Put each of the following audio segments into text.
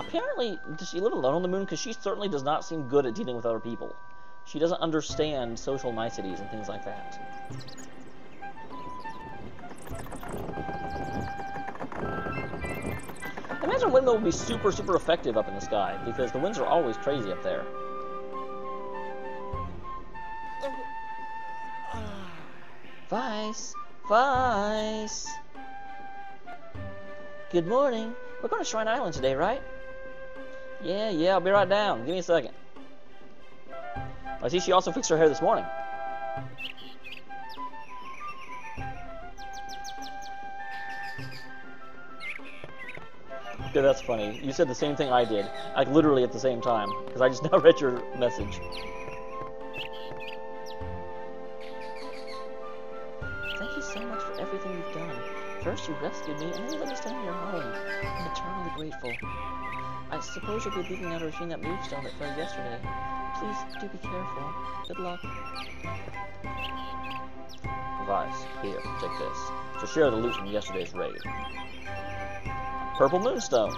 apparently, does she live alone on the moon? Because she certainly does not seem good at dealing with other people. She doesn't understand social niceties and things like that. I imagine a windmill would be super, super effective up in the sky, because the winds are always crazy up there. Vice! Vice! Good morning. We're going to Shrine Island today, right? Yeah, I'll be right down. Give me a second. I see she also fixed her hair this morning. Okay, that's funny. You said the same thing I did. Like, literally at the same time. Because I just now read your message. Thank you so much for everything you've done. First you rescued me, and then you let me stay in your home. I'm eternally grateful. I suppose you'll be leaving out to retrieve that moonstone that fell yesterday. Please do be careful. Good luck. Vice, here, take this. To share the loot from yesterday's raid. Purple moonstone.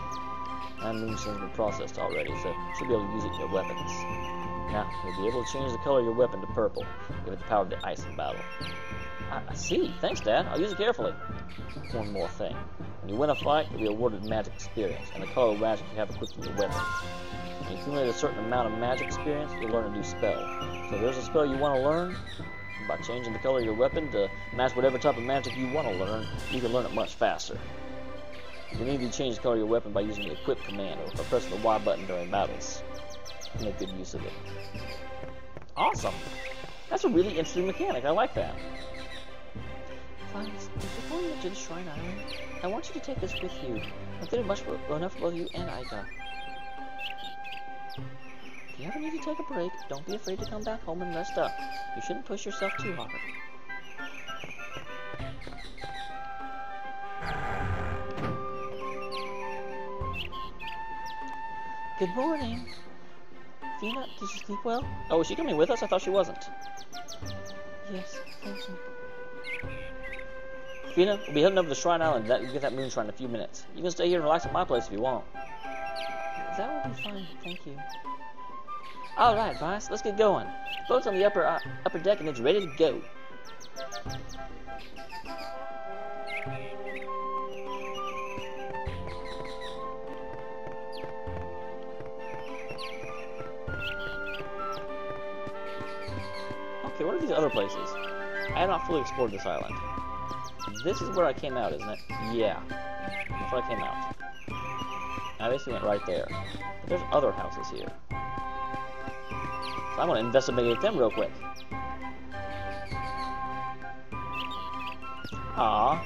And moonstone's been processed already, so you should be able to use it in your weapons. Now, you'll be able to change the color of your weapon to purple. Give it the power of the ice in battle. I see. Thanks, Dad. I'll use it carefully. One more thing. When you win a fight, you'll be awarded magic experience, and the color of magic you have equipped in your weapons. When you accumulate a certain amount of magic experience, you'll learn a new spell. So if there's a spell you want to learn, by changing the color of your weapon to match whatever type of magic you want to learn, you can learn it much faster. You can either change the color of your weapon by using the equip command or by pressing the Y button during battles. Make good use of it. Awesome! That's a really interesting mechanic. I like that. Vice, before you get to the Shrine Island, I want you to take this with you. I've done much enough for both you and Aika. If you ever need to take a break, don't be afraid to come back home and rest up. You shouldn't push yourself too hard. Good morning. Fina, did you sleep well? Oh, is she coming with us? I thought she wasn't. Yes, thank you. Fina, we'll be heading over to Shrine Island to get that moon shrine in a few minutes. You can stay here and relax at my place if you want. That will be fine, thank you. Alright, Vice, let's get going. Boat's on the upper deck and it's ready to go. Okay, what are these other places? I have not fully explored this island. This is where I came out, isn't it? Yeah. That's where I came out. I basically went right there. But there's other houses here. So I'm going to investigate them real quick. Aw.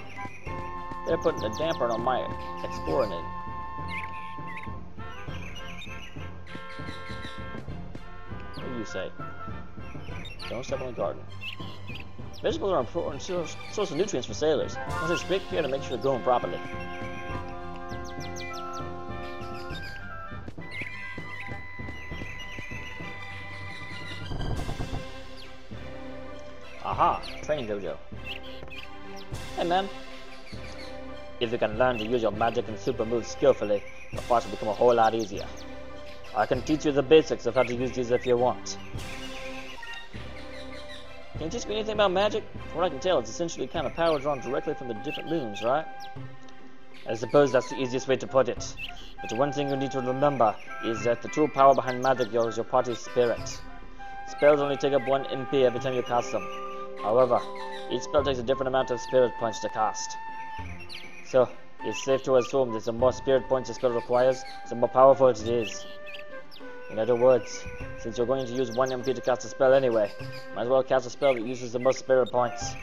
They're putting a damper on my exploring it. What do you say? Don't step on the garden. Vegetables are an important source of nutrients for sailors. Must have great care to make sure they're growing properly. Aha! Training dojo. Hey man. If you can learn to use your magic and super moves skillfully, your fights will become a whole lot easier. I can teach you the basics of how to use these if you want. Can you teach me anything about magic? From what I can tell, it's essentially kind of power drawn directly from the different moons, right? I suppose that's the easiest way to put it. But the one thing you need to remember is that the true power behind magic is your party's spirit. Spells only take up 1 MP every time you cast them. However, each spell takes a different amount of spirit points to cast. So, it's safe to assume that the more spirit points a spell requires, the more powerful it is. In other words, since you're going to use 1 MP to cast a spell anyway, might as well cast a spell that uses the most spirit points.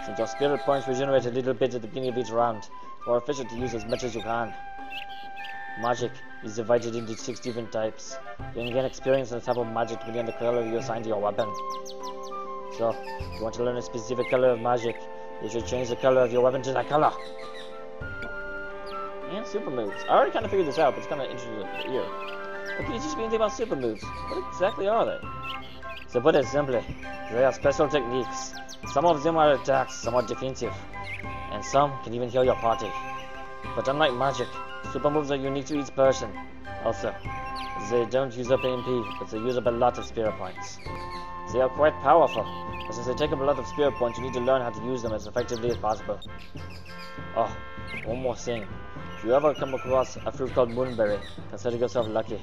Since your spirit points regenerate a little bit at the beginning of each round, it's more efficient to use as much as you can. Magic is divided into 6 different types. You can gain experience in the type of magic depending on the color you assign to your weapon. So, if you want to learn a specific color of magic, you should change the color of your weapon to that color. And super moves. I already kind of figured this out, but it's kind of interesting to hear. But can you teach me anything about super moves? What exactly are they? To put it simply, they are special techniques. Some of them are attacks, some are defensive, and some can even heal your party. But unlike magic, super moves are unique to each person. Also, they don't use up AMP, but they use up a lot of spirit points. They are quite powerful, but since they take up a lot of spirit points, you need to learn how to use them as effectively as possible. Oh, one more thing. If you ever come across a fruit called moonberry, consider yourself lucky.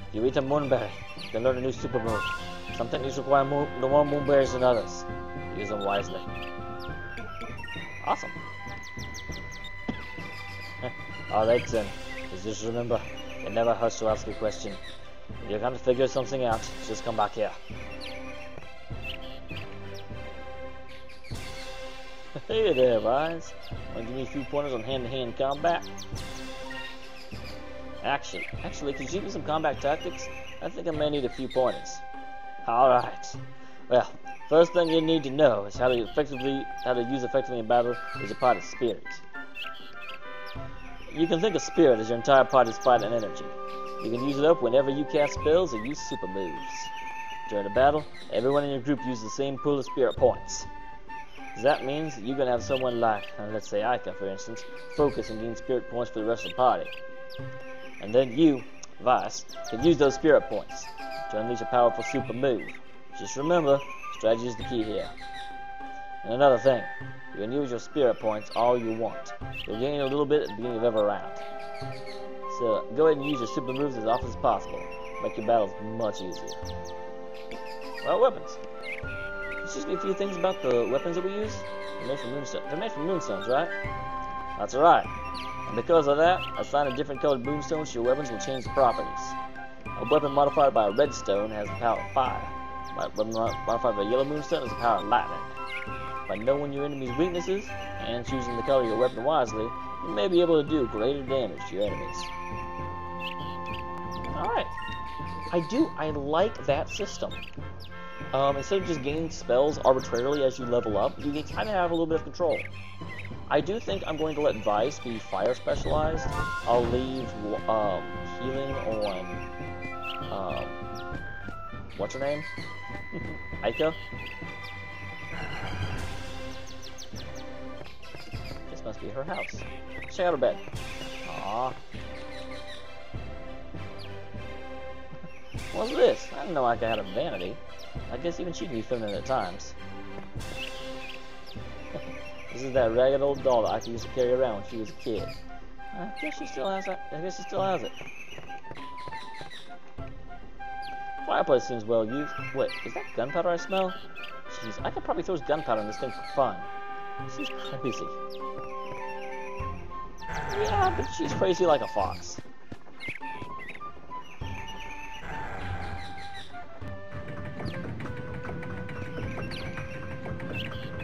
If you eat a moonberry, you can learn a new super move. Some techniques require no more moonberries than others. Use them wisely. Awesome. Alright then, just remember, it never hurts to ask a question. If you can't figure something out, just come back here. Hey there, Vise. Want to give me a few pointers on hand-to-hand combat? Actually, could you give me some combat tactics? I think I may need a few pointers. Alright. Well, first thing you need to know is how to use effectively in battle is a party's spirit. You can think of spirit as your entire party's fight and energy. You can use it up whenever you cast spells or use super moves. During a battle, everyone in your group uses the same pool of spirit points. That means that you're going to have someone like, let's say Ica for instance, focus and gain spirit points for the rest of the party. And then you, Vice, can use those spirit points to unleash a powerful super move. Just remember, strategy is the key here. And another thing, you can use your spirit points all you want. You'll gain a little bit at the beginning of every round. So go ahead and use your super moves as often as possible. Make your battles much easier. Well, weapons. Let's just be a few things about the weapons that we use. They're made from moonstones. They're made from moonstones, right? That's right. And because of that, assigning different colored moonstones to your weapons will change the properties. A weapon modified by a red stone has the power of fire. A weapon modified by a yellow moonstone has the power of lightning. By knowing your enemy's weaknesses and choosing the color of your weapon wisely, you may be able to do greater damage to your enemies. Alright. I like that system. Instead of just gaining spells arbitrarily as you level up, you can kind of have a little bit of control. I do think I'm going to let Vice be fire specialized. I'll leave healing on what's her name? Ica. This must be her house. Check out her bed. Aww. What's this? I didn't know Ica had a vanity. I guess even she can be feminine at times. This is that ragged old doll that Ica used to carry around when she was a kid. I guess she still has that. I guess she still has it. Fireplace seems well used. Wait, is that gunpowder I smell? Jeez, I could probably throw gunpowder in this thing for fun. She's crazy. Yeah, but she's crazy like a fox.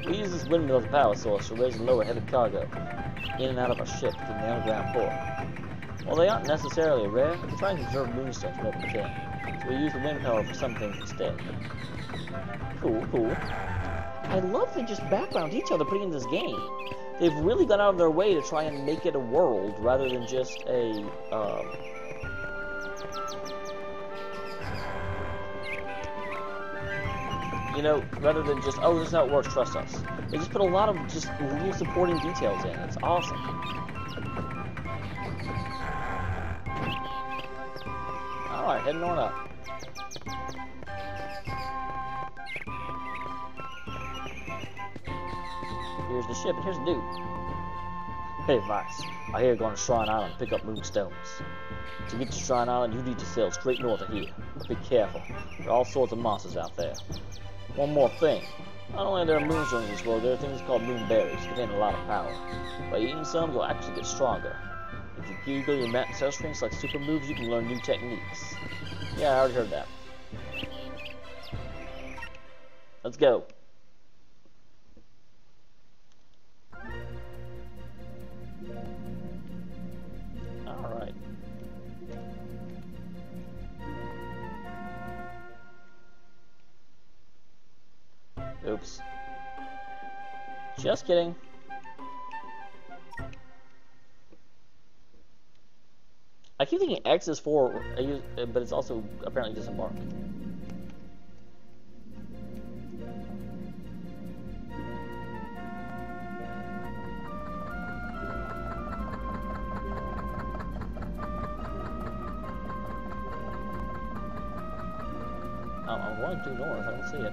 We use this windmill as a power source to raise and lower heavy cargo in and out of our ship through the underground port. While they aren't necessarily rare, we try and conserve moonstones whenever we can, so we use the wind power for some things instead. Cool. I love the just background detail they're putting in this game. They've really gone out of their way to try and make it a world rather than just a, you know, rather than just, oh, this is how it works, trust us. They just put a lot of just little supporting details in. It's awesome. Alright, heading on up. Here's the ship, and here's the dude. Hey, Vice. I hear you're going to Shrine Island and pick up moonstones. To get to Shrine Island, you need to sail straight north of here. But be careful. There are all sorts of monsters out there. One more thing. Not only are there moonstones in this world, there are things called moonberries, contain a lot of power. By eating some, you'll actually get stronger. If you Google your map and cell screens like super moves, you can learn new techniques. Yeah, I already heard that. Let's go. Alright. Oops. Just kidding. I keep thinking X is for, but it's also apparently disembark. I'm going due north. I don't see it.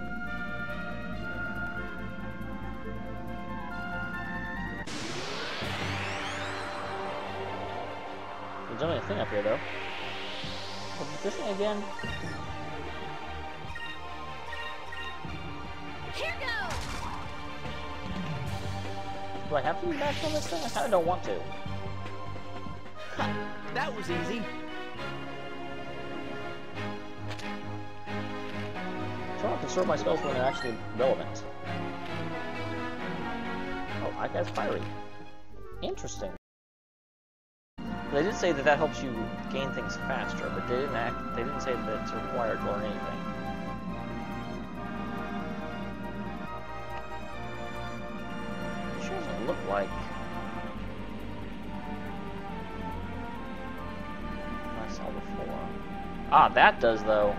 There's only a thing up here, though. What's this thing again? Here goes. Do I have to be back on this thing? I kind of don't want to. Ha, that was easy. I'm trying to conserve my spells when they're actually relevant. Oh, I guess fiery. Interesting. They did say that that helps you gain things faster, but they didn't say that it's required to learn anything. It sure doesn't look like I saw before. Ah, that does though.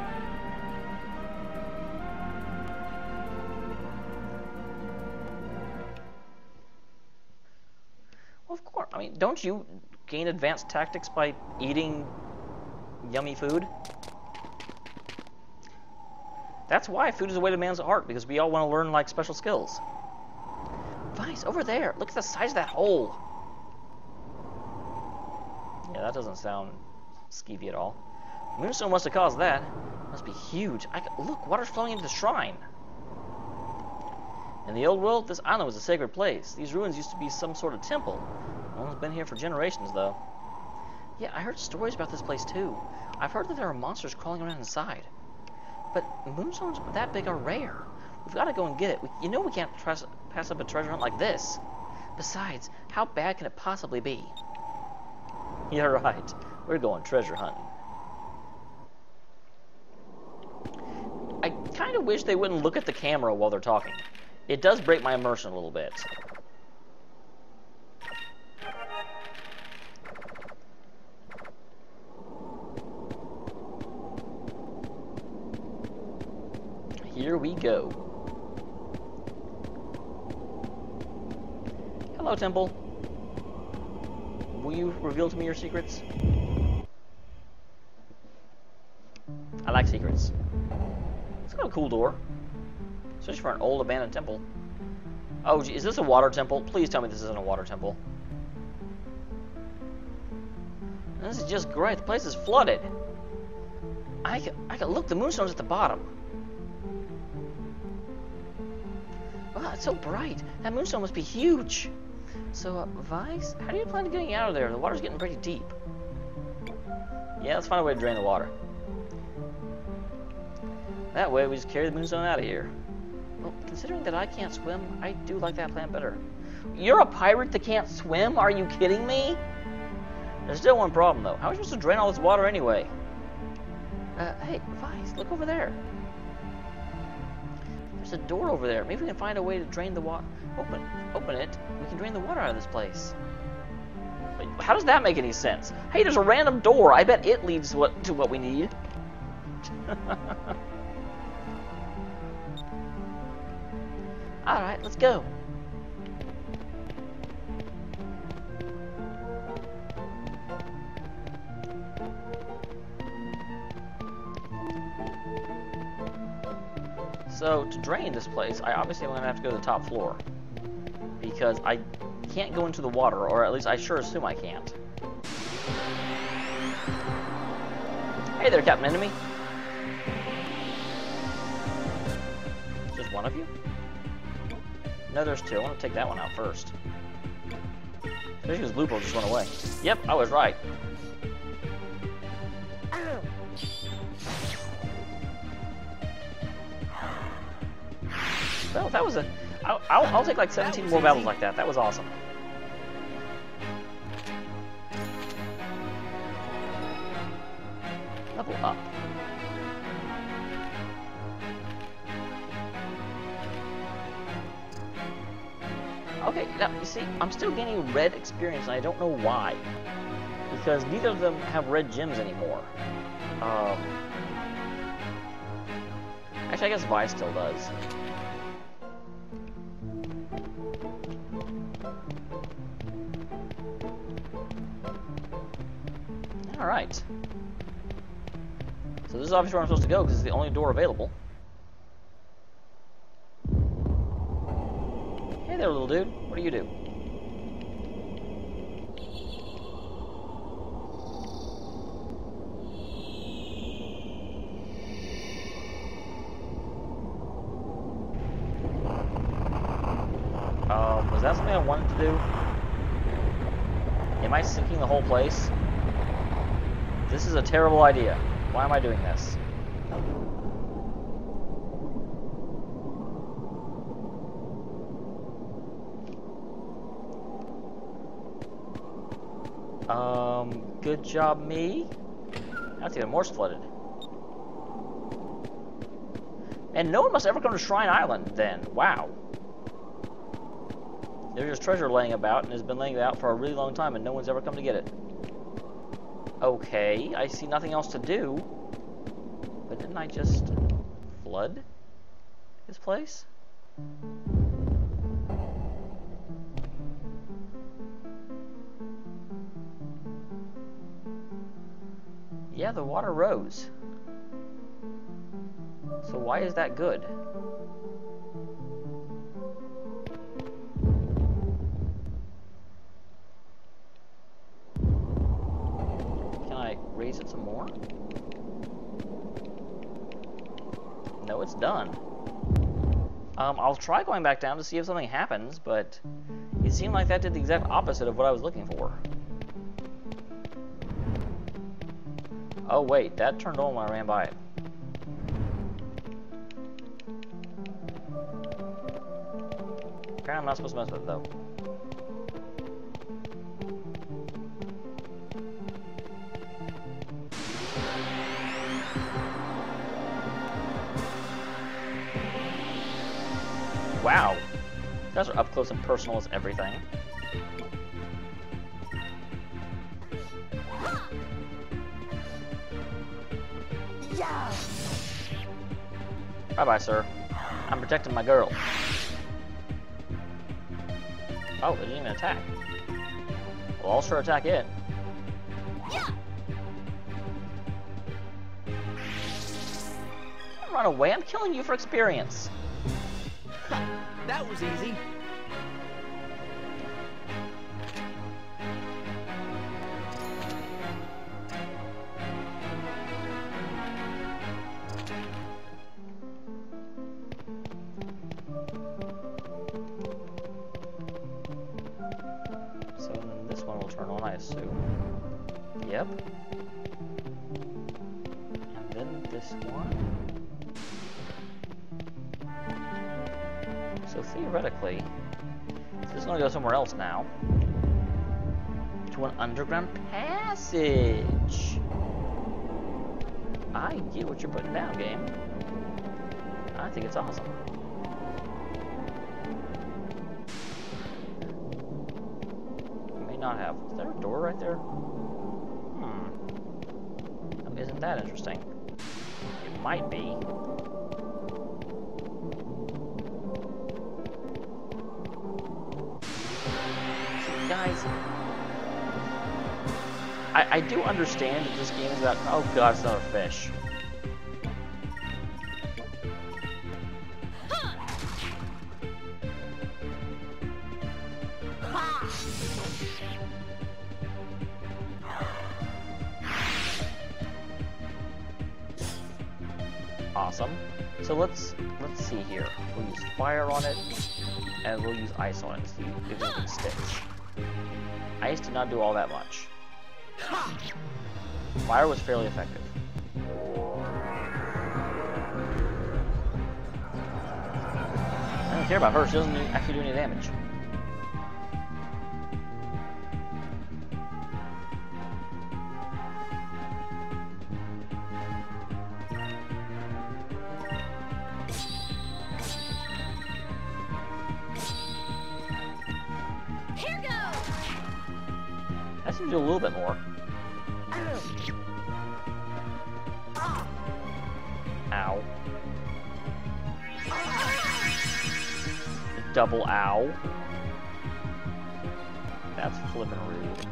Well, of course. I mean, don't you gain advanced tactics by eating yummy food? That's why food is a way to man's heart, because we all want to learn, like, special skills. Vice, over there. Look at the size of that hole. Yeah, that doesn't sound skeevy at all. Moonstone must have caused that. Must be huge. Look, water's flowing into the shrine. In the old world, this island was a sacred place. These ruins used to be some sort of temple. No one's been here for generations, though. Yeah, I heard stories about this place, too. I've heard that there are monsters crawling around inside. But moonstones that big are rare. We've got to go and get it. You know we can't pass up a treasure hunt like this. Besides, how bad can it possibly be? You're right. We're going treasure hunting. I kind of wish they wouldn't look at the camera while they're talking. It does break my immersion a little bit. Here we go. Hello, Temple. Will you reveal to me your secrets? I like secrets. It's got a cool door. Especially for an old abandoned temple. Oh, gee, is this a water temple? Please tell me this isn't a water temple. This is just great. The place is flooded. I can look. The moonstone's at the bottom. Wow, it's so bright. That moonstone must be huge. So, Vice, how do you plan on getting out of there? The water's getting pretty deep. Yeah, let's find a way to drain the water. That way, we just carry the moonstone out of here. Well, considering that I can't swim, I do like that plan better. You're a pirate that can't swim? Are you kidding me? There's still one problem, though. How are we supposed to drain all this water anyway? Hey, Vice, look over there. There's a door over there. Maybe we can find a way to drain the water. Open it. We can drain the water out of this place. Wait, how does that make any sense? Hey, there's a random door. I bet it leads to what we need. Alright, let's go. So, to drain this place, I obviously am going to have to go to the top floor. Because I can't go into the water, or at least I sure assume I can't. Hey there, Captain Enemy. Just one of you? No, there's two. I want to take that one out first. Especially because Lupo just went away. Yep, I was right. Well, that was a... I'll take like 17 more battles like that. That was awesome. Level up. Okay, now, you see, I'm still gaining red experience, and I don't know why. Because neither of them have red gems anymore. Actually, I guess Vi still does. Alright. So this is obviously where I'm supposed to go because it's the only door available. Hey there, little dude. What do you do? Was that something I wanted to do? Am I sinking the whole place? This is a terrible idea. Why am I doing this? Good job, me. That's even more flooded. And no one must ever come to Shrine Island, then. Wow. There's just treasure laying about, and has been laying about for a really long time, and no one's ever come to get it. Okay, I see nothing else to do. But didn't I just flood this place? Yeah, the water rose. So why is that good? Can I raise it some more? No, it's done. I'll try going back down to see if something happens, but it seemed like that did the exact opposite of what I was looking for. Oh wait, that turned on when I ran by it. Apparently I'm not supposed to mess with it though. Wow. You guys are up close and personal as everything. Bye-bye, sir. I'm protecting my girl. Oh, it didn't even attack. Well, I'll sure attack it. Run away, I'm killing you for experience. That was easy. So then this one will turn on, I assume. Yep. And then this one. So theoretically, this is going to go somewhere else now. To an underground passage. I get what you're putting down, game. I think it's awesome. May not have. Is there a door right there? Oh, isn't that interesting? It might be. Guys, I do understand that this game is about... Oh god, it's another fish. Awesome. So let's see here. We'll use fire on it, and we'll use ice on it to see if anything sticks. Ice did not do all that much. Fire was fairly effective. I don't care about her, she doesn't actually do any damage. I seem to do a little bit more. Ow. Double ow. That's flippin' rude.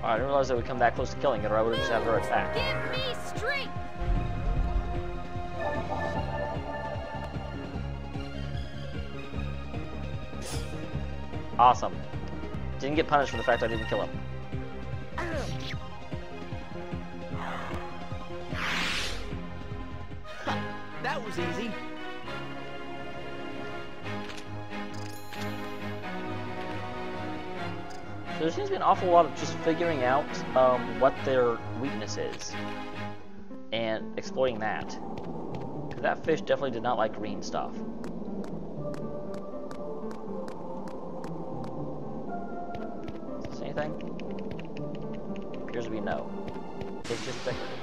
Oh, I didn't realize that would come that close to killing it, or I would have just had her attack. Give me strength! Awesome. Didn't get punished for the fact I didn't kill him. That was easy. So there seems to be an awful lot of just figuring out what their weakness is and exploiting that. Because that fish definitely did not like green stuff. Is this anything? Appears to be no. It's just decorative.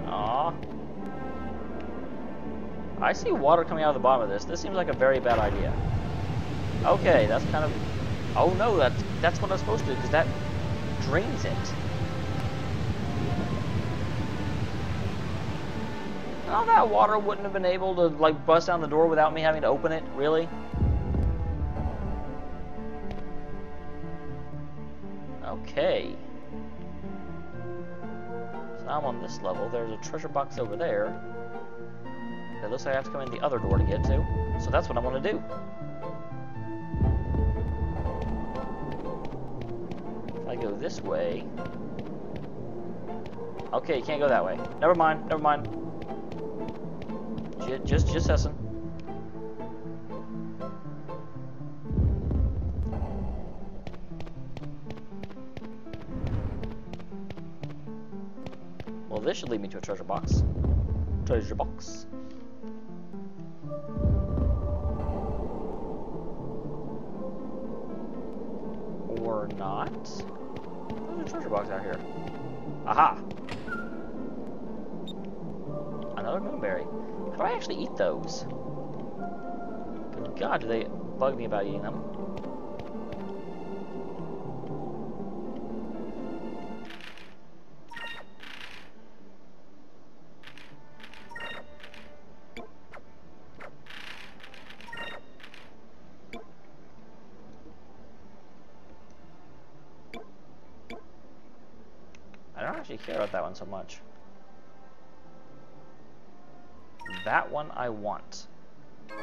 Aww. I see water coming out of the bottom of this. This seems like a very bad idea. Okay, that's kind of... Oh no, that's what I'm supposed to do, because that drains it. Oh, that water wouldn't have been able to, like, bust down the door without me having to open it? Really? Okay. So now I'm on this level. There's a treasure box over there. It looks like I have to come in the other door to get to. So that's what I'm going to do. If I go this way... Okay, you can't go that way. Never mind, never mind. Just Essen. Well, this should lead me to a treasure box. Treasure box. Or not. There's a treasure box out here. Aha! Another moonberry. How do I actually eat those? Good God, do they bug me about eating them? I don't actually care about that one so much. That one I want. I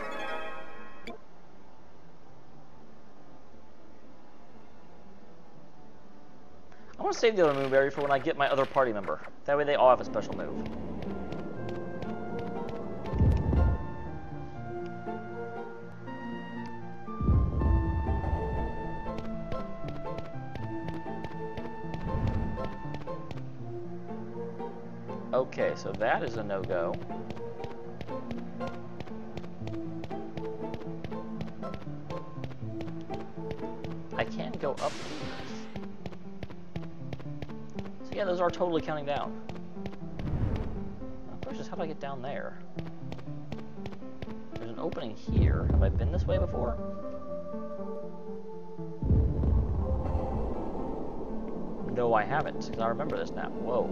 want to save the other moonberry for when I get my other party member. That way they all have a special move. Okay, so that is a no-go. I can go up these. So yeah, those are totally counting down. The question is, how do I get down there? There's an opening here. Have I been this way before? No, I haven't, because I remember this now. Whoa.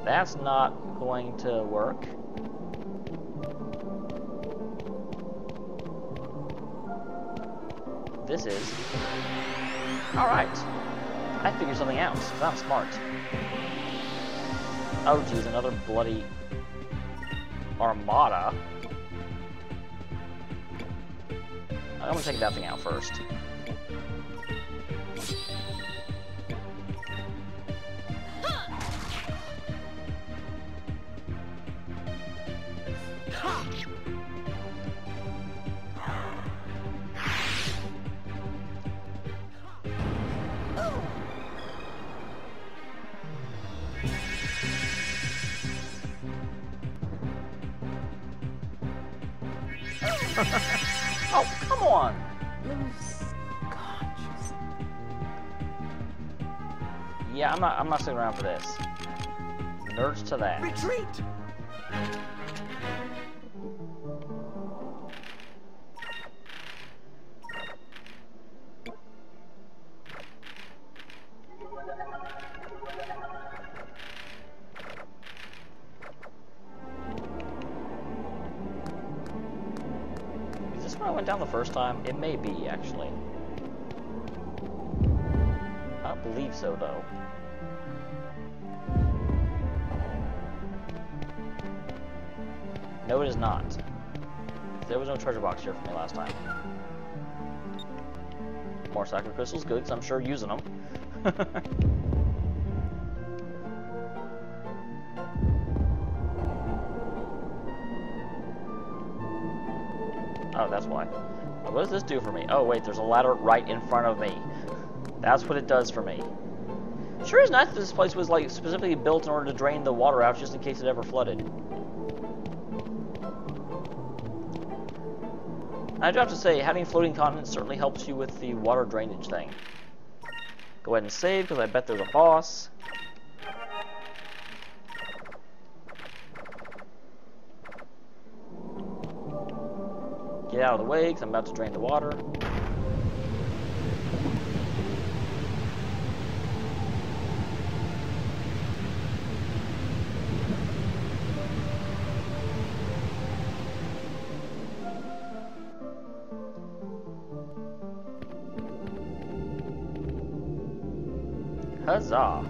That's not going to work. This is. Alright. I figured something out, because I'm smart. Oh geez, another bloody armada. I'm gonna take that thing out first. Oh, come on! Yeah, I'm not sticking around for this. Nerds to that. Retreat! I went down the first time? It may be, actually. I don't believe so, though. No, it is not. There was no treasure box here for me last time. More sacred crystals, good, because I'm sure using them. Oh, that's why. What does this do for me? Oh, wait, there's a ladder right in front of me. That's what it does for me. Sure is nice that this place was, like, specifically built in order to drain the water out just in case it ever flooded. I do have to say, having floating continents certainly helps you with the water drainage thing. Go ahead and save, because I bet there's a boss. Get out of the way, because I'm about to drain the water. Huzzah!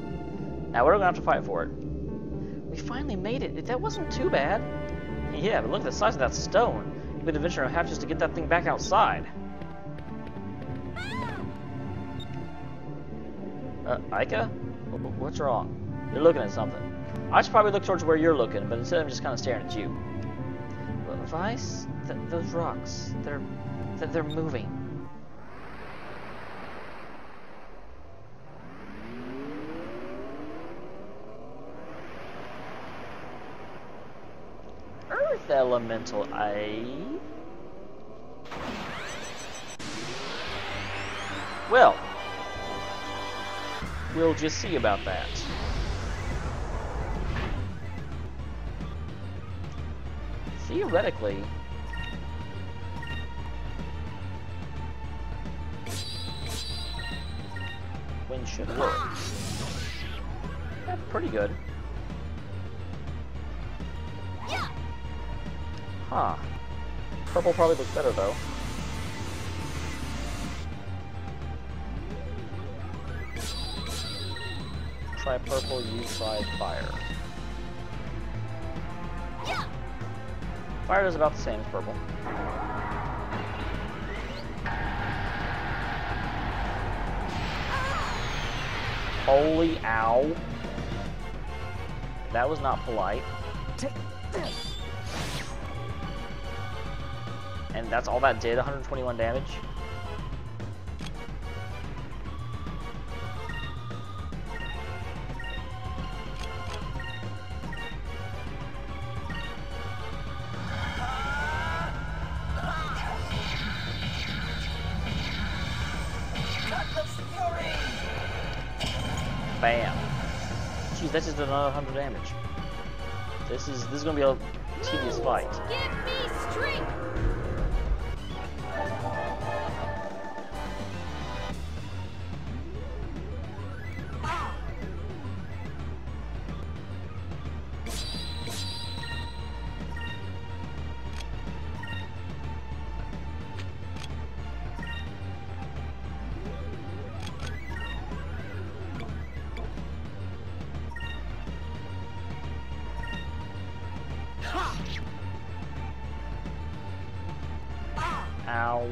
Now we're gonna have to fight for it. We finally made it. That wasn't too bad. Yeah, but look at the size of that stone. You've been adventuring a half just to get that thing back outside. Ica? What's wrong? You're looking at something. I should probably look towards where you're looking, but instead I'm just kind of staring at you. Vice? Those rocks, they're moving. Elemental Well, we'll just see about that. Theoretically, wind should work. Yeah, pretty good. Huh. Purple probably looks better, though. Try purple, you try fire. Fire is about the same as purple. Holy ow. That was not polite. And that's all that did, 121 damage. Bam. Jeez, that just did another 100 damage. This is gonna be a tedious fight. Give me strength. Ow.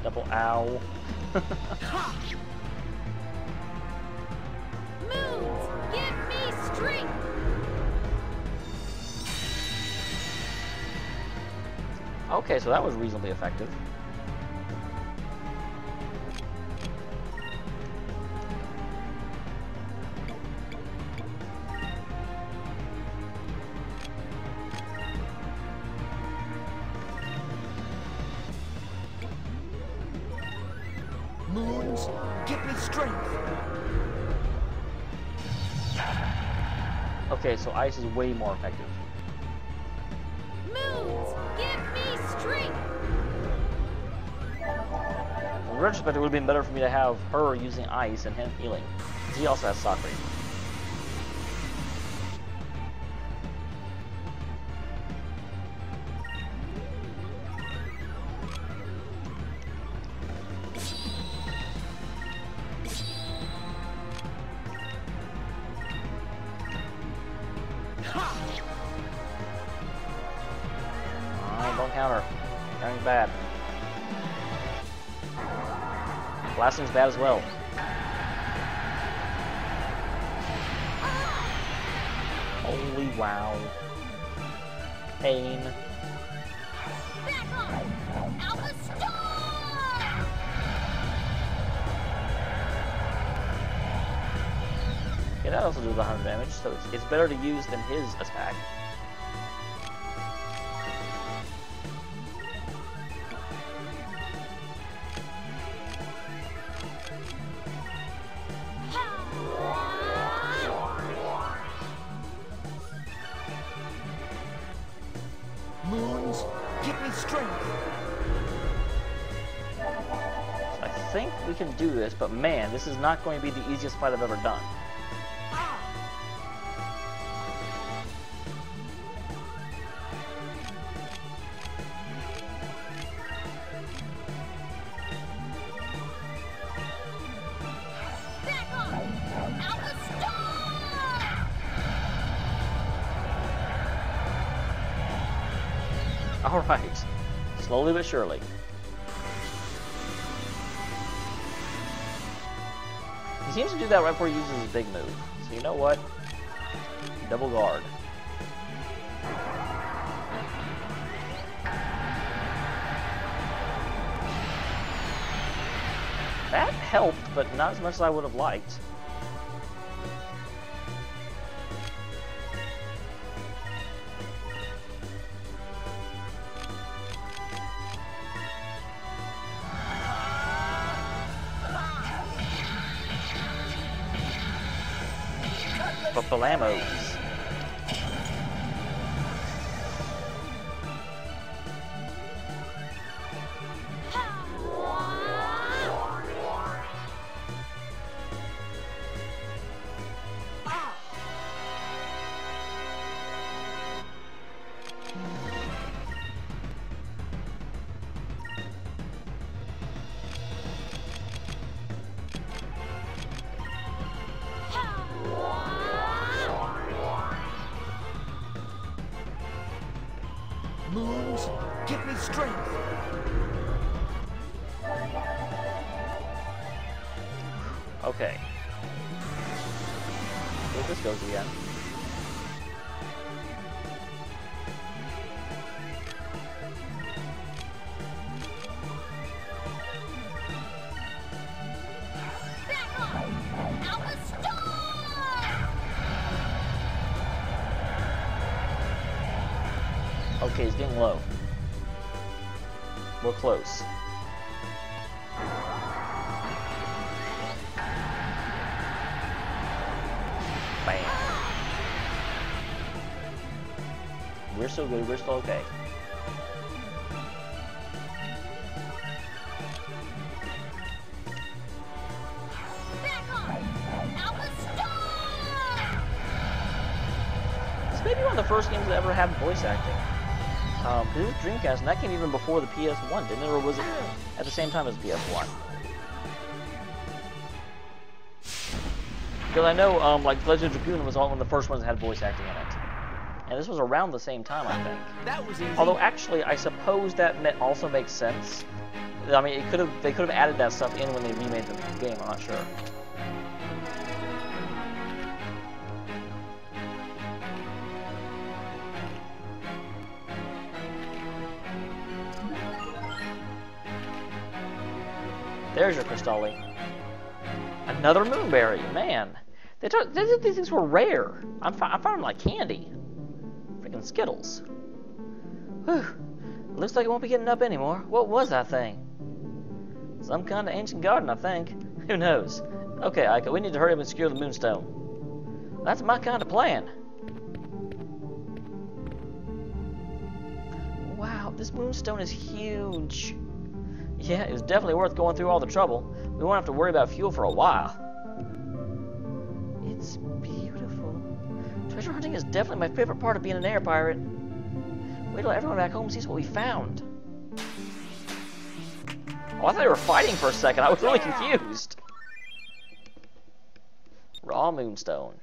Double ow. Moons, give me strength. Okay, so that was reasonably effective. Moons, give me strength. Okay, so ice is way more effective. Moons, give me strength. In retrospect, it would have been better for me to have her using ice and him healing. Because he also has Sakri. Oh, don't counter. Countering's bad. Blasting's bad as well. Holy wow. Pain. Back on! Alpha Star! Yeah, that also does 100 damage, so it's better to use than his attack. Moons, give me strength. I think we can do this, but man, this is not going to be the easiest fight I've ever done. Back on! Alpha Star! Alright. Slowly but surely. He seems to do that right before he uses his big move. So you know what? Double guard. That helped, but not as much as I would have liked. Balamos. Moons, give me strength. Okay. Here this goes again. Back on! Alpha Star! Okay, he's getting low. We're close. Bam. We're still good, we're still okay. Back on! Alpha Star! This may be one of the first games that ever had voice acting. It was Dreamcast, and that came even before the PS1, didn't it? Or was it at the same time as PS1? Because I know, like, Legend of Dragoon was one of the first ones that had voice acting in it. And this was around the same time, I think. That was easy. Although, actually, I suppose that also makes sense. I mean, they could have added that stuff in when they remade the game, I'm not sure. There's your Cristalli. Another Moonberry, man. They thought these things were rare. I found them like candy. Freaking Skittles. Whew. Looks like it won't be getting up anymore. What was that thing? Some kind of ancient garden, I think. Who knows? Okay, Aika, we need to hurry up and secure the Moonstone. That's my kind of plan. Wow, this Moonstone is huge. Yeah, it was definitely worth going through all the trouble. We won't have to worry about fuel for a while. It's beautiful. Treasure hunting is definitely my favorite part of being an air pirate. Wait till everyone back home sees what we found. Oh, I thought they were fighting for a second. I was really confused. Raw Moonstone.